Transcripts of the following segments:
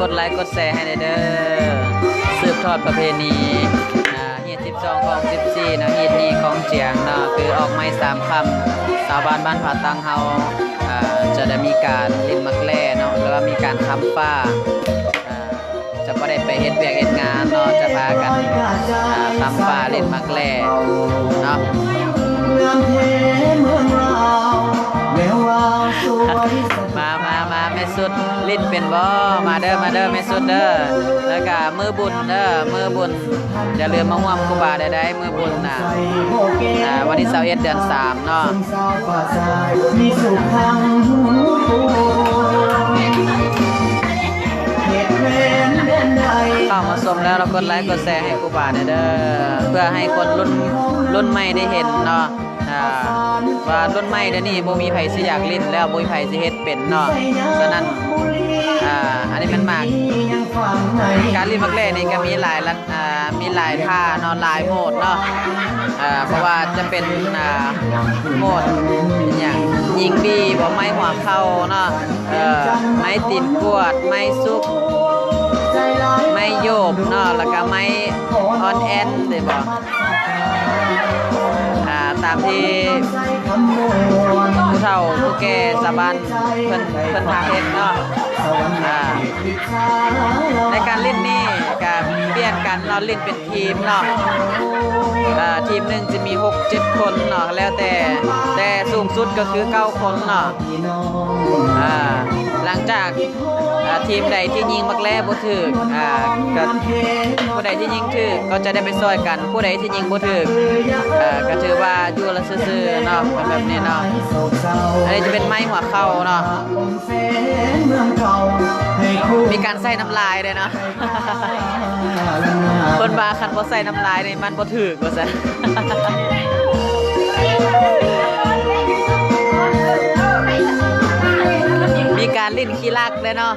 กดไลค์กดแชร์ให้เด้อสืบทอดประเพณีเฮีย12ของ14นะฮีดนี้ของเจียงเนาะคือออกไม้3 คำชาวบ้านผาตังเฮาจะได้มีการเล่นมักแล่เนาะหรือว่ามีการทำป้าจะบ่ได้ไปเฮ็ดเวียกเฮ็ดงานเนาะจะพากันทำป้าเล่นมักแล่เนาะมาแม่สุดลิ้นเป็นบ่มาเด้อแม่สุดเด้อแล้วก็มือบุญเด้อมือบุญอย่าลืมมาร่วมครูบาได้มือบุญน่ะวันที่21 เดือน 3เนาะเข้ามาชมแล้วเรากดไลค์กดแชร์ให้ครูบาเด้อเพื่อให้คนรุ่นใหม่ได้เห็นเนาะว่ารุ่นใหม่เดี๋ยวนี้บ่มีไผสิอยากลิ้นแล้วบ่มีไผสิเฮ็ดเป็นเนาะฉะนั้นอันนี้มันมากการลิ้นมักแล่นี่ก็มีหลายท่าเนาะหลายโหมดเนาะเพราะว่าจะเป็นโหมดอย่างยิงบีบ่ไม้หัวเข่าเนาะไม้ตีนกวดไม้ซุกไม้โยบเนาะแล้วก็ไม้ออนแอนได้บ่ตามที่ผู้เฒ่าผู้แก่ชาวบ้านเพิ่นพาเฮ็ดเนาะในการเล่นนี่ก็เปลี่ยนกันเราเล่นเป็นทีมเนาะทีมหนึ่งจะมี 6-7 คนเนาะแล้วแต่สูงสุดก็คือ9 คนเนาะหลังจากทีมใดที่ยิงมักแล่บ่ถึกก็ผู้ใดที่ยิงถึกก็จะได้ไปซอยกันผู้ใดที่ยิงบ่ถึกก็ถือว่าอยู่ละซื่อๆเนาะแบบนี้เนาะอันนี้จะเป็นไม้หัวเข่าเนาะมีการใส่น้ำลายด้วยเนาะคนบาคันบ่ใส่น้ำลายนี่มันบ่ถึกว่าซั่นมีการลิ้นขี้ลักด้วยเนาะ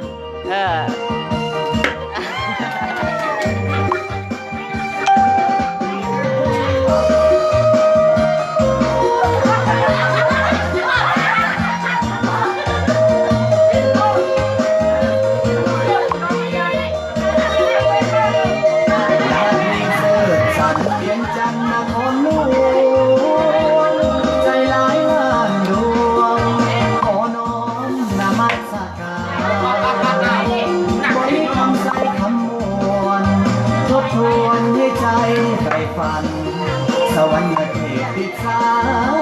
สวรรค์เทพพิชา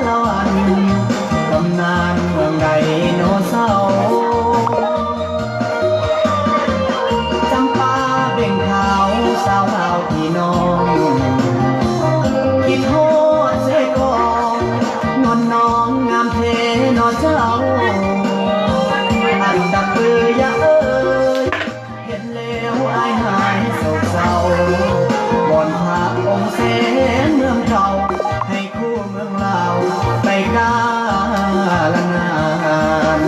ละวันตำนานเมืองไดโนเสาร์จำปาเบ่งขาวสาวลาวพี่น้องคิดโทษเสกองนวลน้องงามเทนอเจ้าอันดับเบือยาเห็นแล้วอายหายโศกเศร้าวอนพระองค์เสนเมืองเก่าให้คู่เมืองลาวไปกาลนาน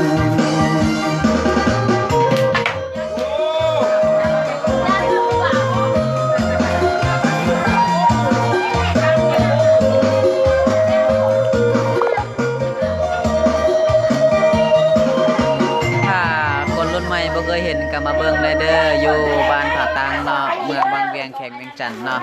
คนรุ่นใหม่บ่เคยเห็นก็มาเบิ่งได้เด้ออยู่บ้านผาตังเนาะเมืองบางเวียงแขกเวียงจันทน์เนาะ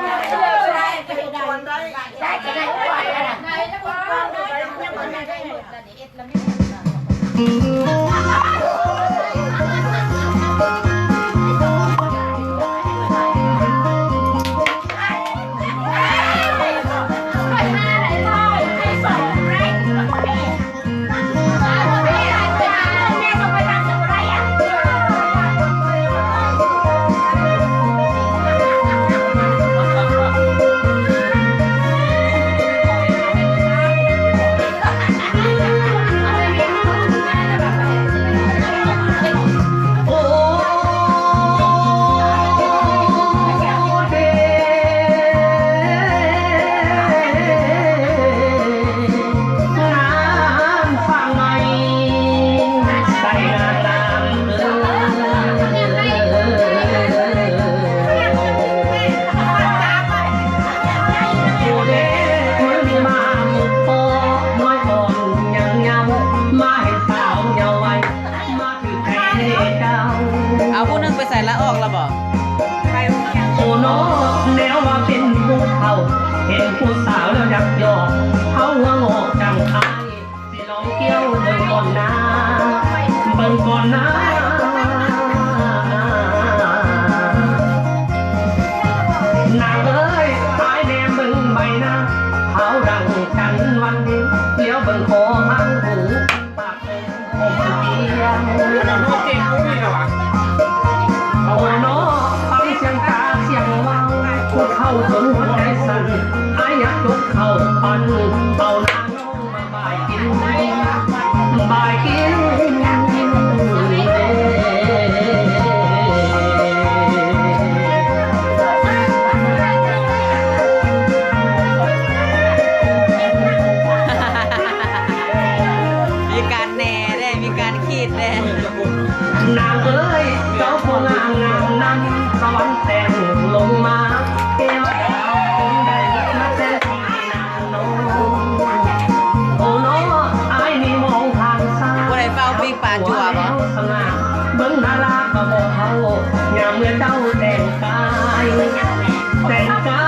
เอาผู้นึงไปใส่ละ ออกแล้วบ่ โอ้น้อแนวว่าเป็นผู้เฒ่าเห็นผู้สาวแล้วอยากหยอกเขาหัวงอกจังอายสิลองเกี่ยวเบิ่งก่อนนะเบิ่งก่อนนะนางเอ้ยตายแนมเบิ่งใบหน้าเขาดังจันวันเดียวเลี้ยวเบิ่งคอหังหูปากผมเปียง โอ้น้อฟังเสียงตาเสียงเมาผู้เข้าจนหัวใจสั่นอายอยากยกเข้าปันเอานางน้องมาบ่ายกินบ่ายกินมีการแหน่ได้มีการขีดได้ นางเอ้ยเจ้าพงามงามนั้นสวรรค์แต่งลงมาแก้วดาวคงได้มาแต่ที่นางน้องโอ้น้ออายนี่มองทางซ้าย บ่ได้เฝ้าปิ้งปลาจั่วบ่ เบิ่งดาราก็บอกเขายามเมื่อเจ้าแต่งกายแต่งกาย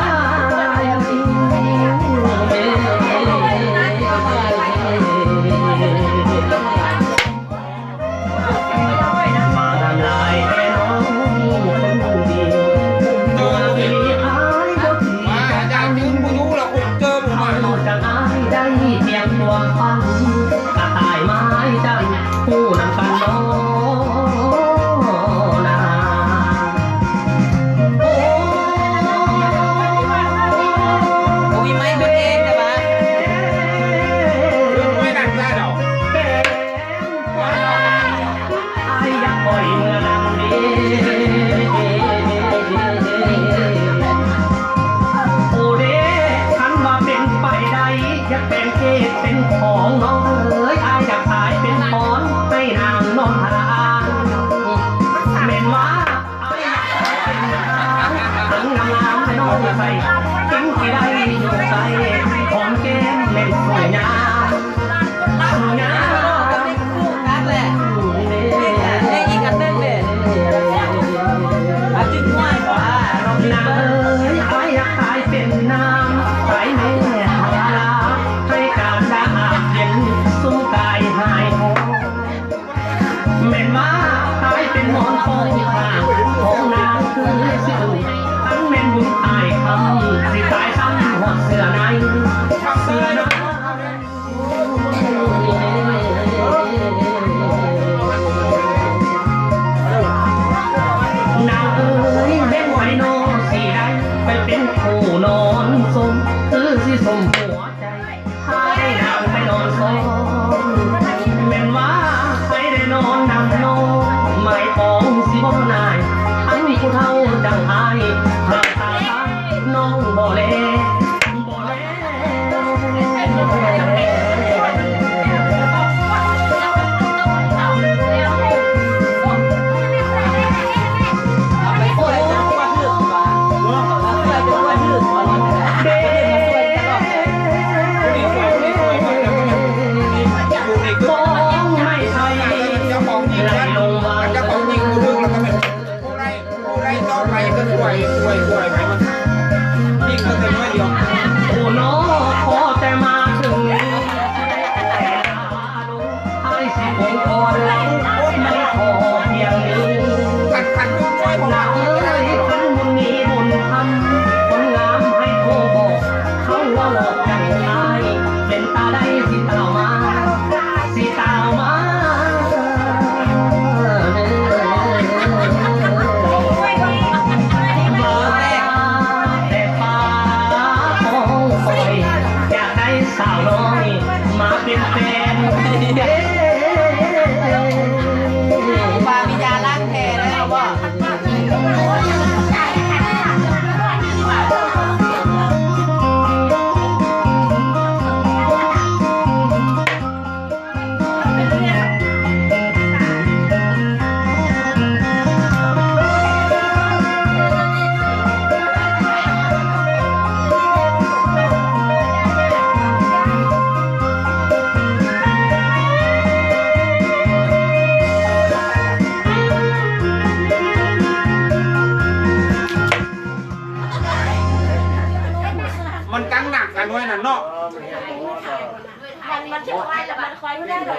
มาทำลายแต่น้องคนดีตัวไม่มีอายก็ที่ มาอาจารย์ยืนผู้รู้แล้วผมเจอผมมา เอาจากอายได้เพียงตัวฟังกระต่ายไม้จันผู้นำกันน้องนาโอ้ บ่มีไม้คนเองแต่ว่า ไม่ดังได้หรอก อายอยากปล่อยเมื่อนำดีโอ้เด้คันว่าเป็นไปได้อยากเป็นเกศเป็นของน้องเอ๋ยอายอยากขายเป็นพรให้นางนอนทานเม่นว่าอายอยากขายเป็นนางถึงงามๆให้น้องใส่ถึงที่ได้อยู่ใส่ของแก้มเล่นสวยงามสวยงาม กักแหละได้อีกอันนึงเด้อาจิ้มห้วยบ่เรามี นาง เบิ่ เอ๋ยอายอยากขายเป็นน้ำใส่แม่ทาราให้การดาอาบเย็นสู้กายหายท้องแม่นว่าขายเป็นหมอนทองข้างของนางคือสิ่งทั้งแม่นบุญตายคำสิตายซ้ำหอดเสื้อในเสื้อในนางเอ๋ยเบ่งไว้นอสีได้ไปเป็นผู้นอนสมคือสิสมหัวใจให้นางไปนอนสมแม่นว่าใครได้นอนนำนอนหมายปองสิบ่นายทั้งผู้เฒ่าดังอายหากตาน้องบ่แลบ่แล ไปช่วยจะว่าถึงว่าช่วยจะว่าถึงบ่นี่แหละเด้มาช่วยตลอดเลย อยู่ในกึ่ง ไม่ใช่ เจ้าของยิงกันเจ้าของยิงผู้ดึงแล้วก็เป็นผู้ไรต่อไปก็ช่วยไปมันยิงก็แต่น้อยเดียว โอ้น้อขอแต่มาถึงให้สิคงพอแล้วไม่พอเพียงนี้ ขัดช่วยผม นางเอ้ยขันบุญมีบุญทำคนงามให้โทรบอกเขาว่าหลอกอย่างไรเป็นตาได้สิตาวมาสิตาวมา แต่ฟ้าของคอยอยากได้สาวน้อยมาเป็นแฟน คอยไม่ได้หร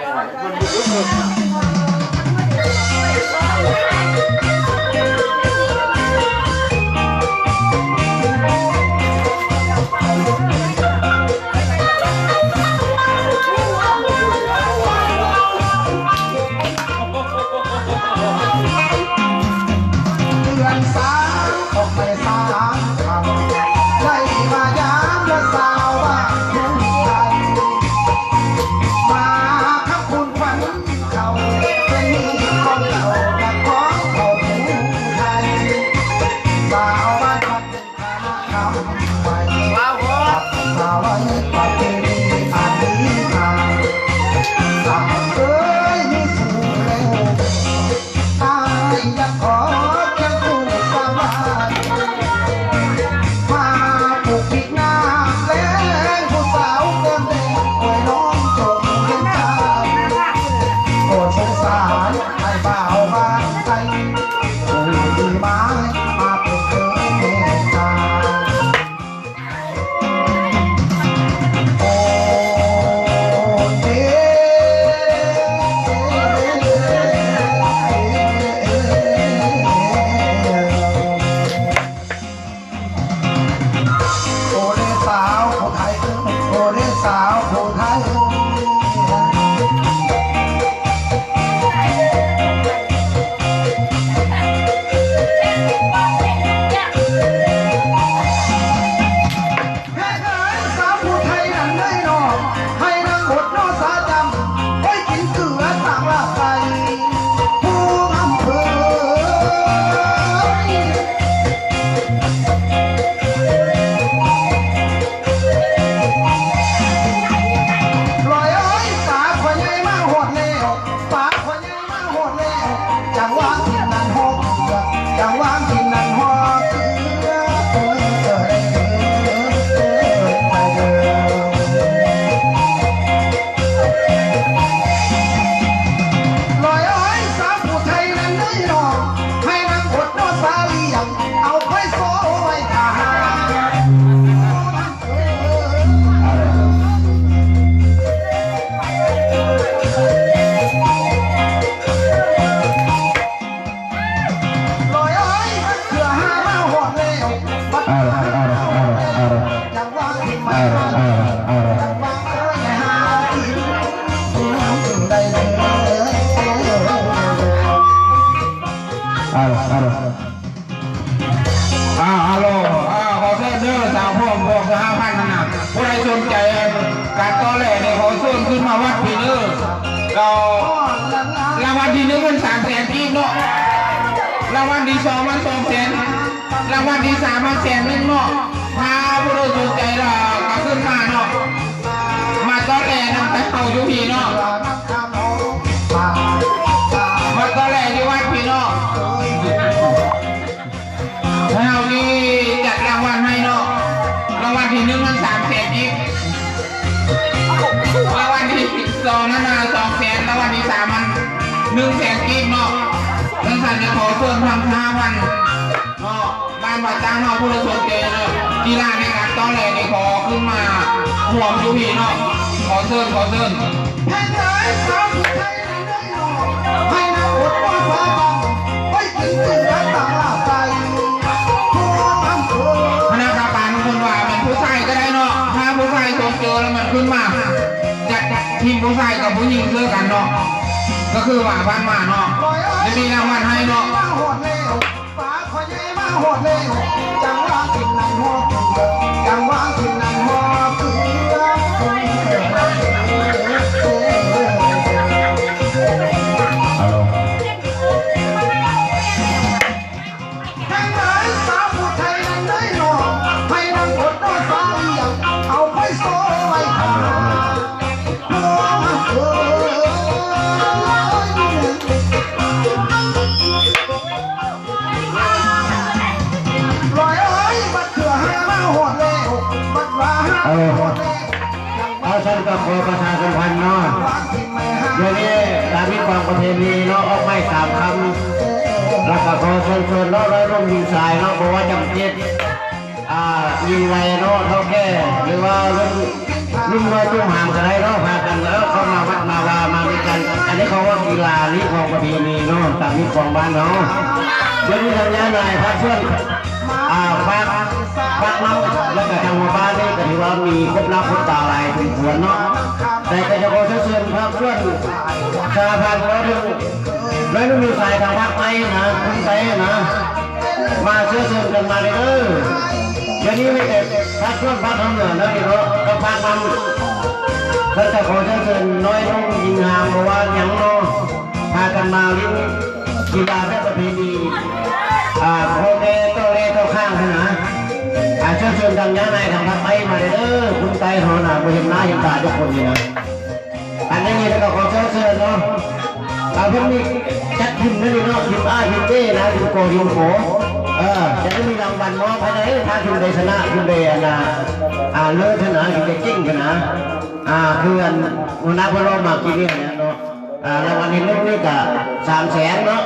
เดือนสามออกไปสามคำได้มายามและสาวบ้านทุ่งไทยมาครับคุณฝันเขาเป็นนี่ของเก่าและของเขาถึงไทยสาวบ้านพัดเป็นคณะคำไปว้าวสาวไว้ปัดเป็นอาดีทางสาวเอ้ยมีสูงเร็วตายอยากขอเพียงคู่สบายมาปลูกพริกน้ำแล้งผู้สาวเติมแดงโอ้ยน้องจงเห็นใจโปรดสงสารให้บ่าวบ้านไทยโอ้ยดีไม้มาเป็นเคยเมตตาโอ้เด้โอ้เด้สาวผู้ไทยโอ้เด้สาวผู้ไทยให้เอ๋ยสาวผู้ไทยนั้นได้นอให้นางบดนอสาจำไว้กินเกลือต่างลาไปผู้อำเภอ ลอยเอ้ยฝาขวใหญ่มาโหดแล้วฝาขวใหญ่มาโหดแล้วจังหวะที่นั่นหอกเสือจังหวะที่นั่นหอกเสือโอ้ยเอ้ยไปเด้อลอยเอ้ยสาวผู้ไทยนั้นได้หนอให้นางบดนอสาเลียงเอาไว้โซ่ไว้ทหารลอยเอ้ยเสือหามาหอดแล้วบัดหามาหอดแล้วจังหวะที่ไม่มาจังหวะเอ้ยหากินได้เลย ฮัลโหลขอเชิญเด้อสาวพ่อพวกสหพันธ์นั่นน่ะผู้ใดสนใจการต่อแหล่เนี่ยขอเชิญขึ้นมาวัดพี่เด้อเรารางวัลที่1มัน300,000กีบเนาะรางวัลที่2มัน200,000รางวัลที่3มัน100,000เนาะถ้าผู้ใดสนใจเราก็ขึ้นมาเนาะมาต่อแหล่นำไปเข้าอยู่พี่เนาะมาต่อแหล่ที่วัดพี่เนาะเรานี่จัดรางวัลให้เนาะรางวัลที่1มัน300,000กีบรางวัลที่2นั้น200,000รางวัลที่3มัน100,000กีบเนาะทั้งสันจะขอเชิญทาง5,000เนาะบ้านป่าจ้างเนาะผู้ใดสนใจเนาะกีฬาในการต้อนแหล่นี่ขอขึ้นมาห่วงอยู่พี่เนาะขอเชิญให้เอ๋ยสาวผู้ไทยนั้นได้หนอให้นางบดนอสาจำไว้กินเกลือต่างลาไปผู้อำเภอ คณะกรรมการคนว่าเป็นผู้ชายก็ได้เนาะถ้าผู้ชายสนเจอแล้วมันขึ้นมาจัดทีมผู้ชายกับผู้หญิงเจอกันเนาะก็คือว่าบ้านมาเนาะจะมีรางวัลให้เนาะ มาโหดเร็วฝาขวใหญ่มาโหดเร็วจังหวะที่นั่นหอกเสือจังหวะที่นั่นหอกเสือโอ้ยเอ้ยให้เอ๋ยสาวผู้ไทยนั้นได้หนอให้นางบดนอสาเลียงเอาไปโซ่ไว้ทหารผู้อำเภอ ลอยเอ้ยบัดเถื่อหามาโหดแล้วบัดว่าหาโหดแล้ว เอาฉันก็ขอประชาสัมพันธ์เนาะ บางทีไม่หา เดี๋ยวนี้ตามที่ความประเพณีเนาะออกไม้3 คำแล้วก็ขอเชิญเนาะร้อยร่มยิงสายเนาะบอกว่าจำเจ็ด ยิงไรเนาะเท่าแก่หรือว่ารุ่นน้อยตุ้มหามกันได้เนาะพากันแล้วเขามาวัดมาวามาด้วยกันอันนี้เขาว่ากีฬาลีของประเพณีเนาะตามนี้ของบ้านเนาะเดี๋ยวนี้ทางนี้นายพักเพื่อนพักน้ำแล้วก็ทางหมู่บ้านนี่ก็ถือว่ามีครบน้ำครบตาลายถึงควรเนาะแต่ก็จะขอเชิญพักเพื่อนชาพันธุ์แล้วถึงแล้วต้องมีสายทางภาคใต้นะคุณไต้นะมาเชิญกันมาเลยเด้อเดี๋ยวนี้ไม่แต่พักเพื่อนพักทางเหนือนะพี่เนาะก็พักมันแล้วแต่ขอเชิญน้อยต้องยิงหางเพราะว่าอย่างเนาะพากันมาลิ้นกีฬาและประเพณีโคเตโตเลโตข้างนะเชิญทางย้ายนายทางภาคใต้มาเลยเด้อคุณไต้เขาหนาไปเห็นหน้าเห็นตาทุกคนนี่นะอันนี้เราก็ขอเชิญเนาะเพิ่งมีจัดทีมนั่นเนาะทีมทีมเต้นะทีมโกทีมโขจะได้มีรางวัลมอบให้ได้ถ้าทีมใดชนะทีมใดนะเลิศชนะทีมใดจริงชนะคืออันหัวหน้าพลมากี่เรื่องเนี่ยเนาะรางวัลที่1นี่ก็300,000เนาะ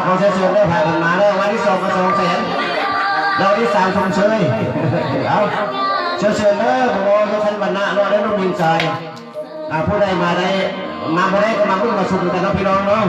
ขอเชิญได้ผ่านกันมาแล้ววันที่2ก็200,000เราที่3ชมเชยเอาเชิญเลยโอ้ยท่านบรรณะเนาะได้ร่วมยิงใจผู้ใดมาได้ก็มาพุ่งมาสุดกันนะพี่น้องเนาะ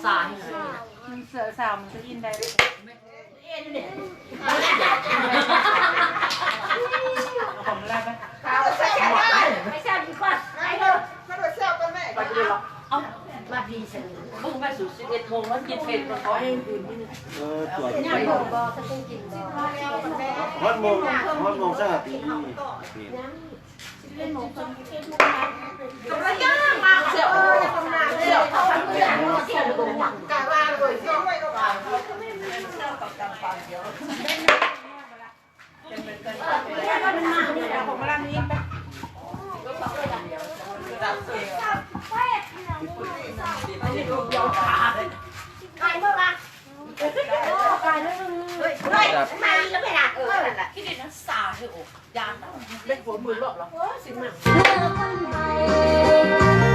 สาย มันเสือสาวมันจะยินได้ ผมแรกไหม ไม่ใช่ดีกว่าไอ้เธอเอามาดีเสร็จมึงไปสู่11 โมงแล้วกินเผ็ดก็ขอให้ดื่มนิดนึง ตรวจ เนี่ยผมก็จะต้องกินบ่ ฮอดโมงสักปี ระยะมาเสียวเสียวเขาทำเรื่องเสียวตรงหลังกาลาเลยเสียวไม่ก็มาผมมาล้างนี้ไปไก่เมื่อมาไก่เมื่อมามาแล้วไปละนั่นแหละที่เด็กนั้นสาเหรอยานเล่นหัวมือหลอกหรอสิมา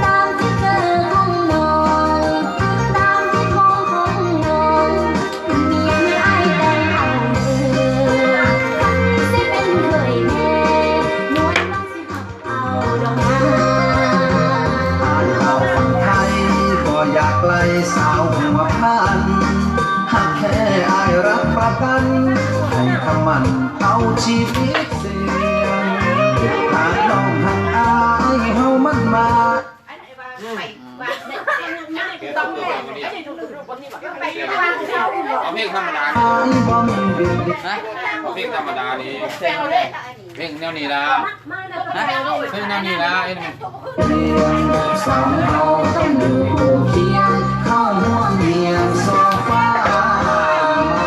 ตามที่เจอห้องนอนตามที่มองห้องนอนเมียไม่อายแต่เอามือสิเป็นเคยแน่นวลน้องสิหักเอาดอกนา อ่านข่าวคนไทยก็อยากไล่สาวหัวพันหากแค่อายรับประกันให้คำมันเอาชีวิตเสี่ยงหากน้องหักอายเฮามันมา ต้องแน่ไอ้เด็กดูคนนี้แบบไปวางเขา เอาเพลงธรรมดา อายบ่มีเวียนดิ นะ เพลงธรรมดานี่ แปลงเลย เพลงแนวนี้ละ มาแล้วแปลงเลย เพลงแนวนี้ละ เพียงสาว